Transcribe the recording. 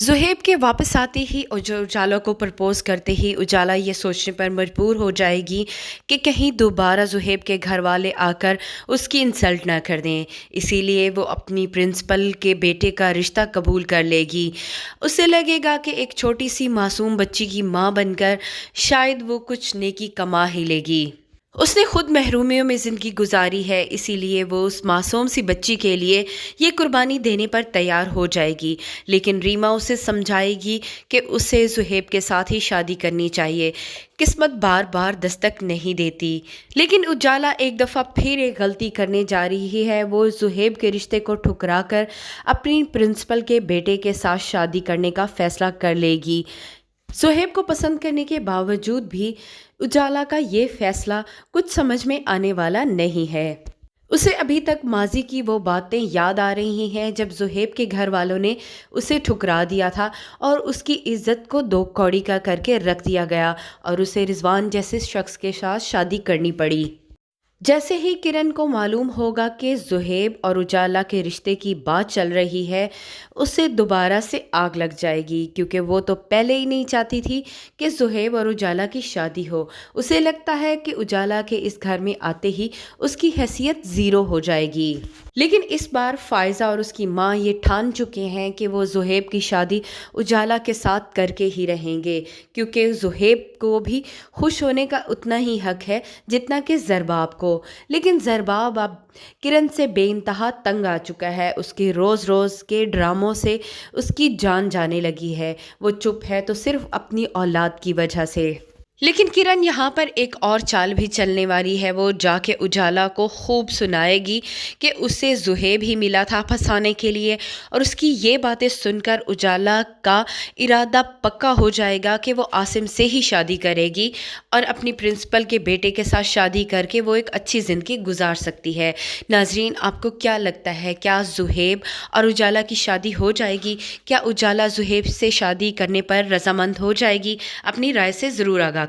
ज़ुहैब के वापस आते ही उजाला को प्रपोज़ करते ही उजाला ये सोचने पर मजबूर हो जाएगी कि कहीं दोबारा ज़ुहैब के घर वाले आकर उसकी इंसल्ट ना कर दें। इसीलिए वो अपनी प्रिंसिपल के बेटे का रिश्ता कबूल कर लेगी। उसे लगेगा कि एक छोटी सी मासूम बच्ची की माँ बनकर शायद वो कुछ नेकी कमा ही लेगी। उसने खुद महरूमियों में ज़िंदगी गुजारी है, इसीलिए वो उस मासूम सी बच्ची के लिए ये कुर्बानी देने पर तैयार हो जाएगी। लेकिन रीमा उसे समझाएगी कि उसे ज़ुहैब के साथ ही शादी करनी चाहिए। किस्मत बार बार दस्तक नहीं देती। लेकिन उजाला एक दफ़ा फिर एक गलती करने जा रही है। वो ज़ुहैब के रिश्ते को ठुकरा कर अपनी प्रिंसिपल के बेटे के साथ शादी करने का फ़ैसला कर लेगी। ज़ुहैब को पसंद करने के बावजूद भी उजाला का ये फैसला कुछ समझ में आने वाला नहीं है। उसे अभी तक माजी की वो बातें याद आ रही हैं जब ज़ुहैब के घर वालों ने उसे ठुकरा दिया था और उसकी इज्जत को दो कौड़ी का करके रख दिया गया और उसे रिजवान जैसे शख्स के साथ शादी करनी पड़ी। जैसे ही किरण को मालूम होगा कि ज़ुहैब और उजाला के रिश्ते की बात चल रही है, उसे दोबारा से आग लग जाएगी, क्योंकि वो तो पहले ही नहीं चाहती थी कि ज़ुहैब और उजाला की शादी हो। उसे लगता है कि उजाला के इस घर में आते ही उसकी हैसियत ज़ीरो हो जाएगी। लेकिन इस बार फ़ायज़ा और उसकी माँ ये ठान चुके हैं कि वो ज़ुहैब की शादी उजाला के साथ करके ही रहेंगे, क्योंकि ज़ुहैब को भी खुश होने का उतना ही हक है जितना कि ज़रबाब को। लेकिन ज़रबाब अब किरण से बेइंतहा तंग आ चुका है। उसके रोज़ रोज़ के ड्रामों से उसकी जान जाने लगी है। वो चुप है तो सिर्फ अपनी औलाद की वजह से। लेकिन किरण यहाँ पर एक और चाल भी चलने वाली है। वो जाके उजाला को खूब सुनाएगी कि उसे ज़ुहैब ही मिला था फंसाने के लिए, और उसकी ये बातें सुनकर उजाला का इरादा पक्का हो जाएगा कि वो आसिम से ही शादी करेगी और अपनी प्रिंसिपल के बेटे के साथ शादी करके वो एक अच्छी ज़िंदगी गुजार सकती है। नाजरीन, आपको क्या लगता है, क्या ज़ुहैब और उजाला की शादी हो जाएगी? क्या उजाला ज़ुहैब से शादी करने पर रजामंद हो जाएगी? अपनी राय से ज़रूर आगाह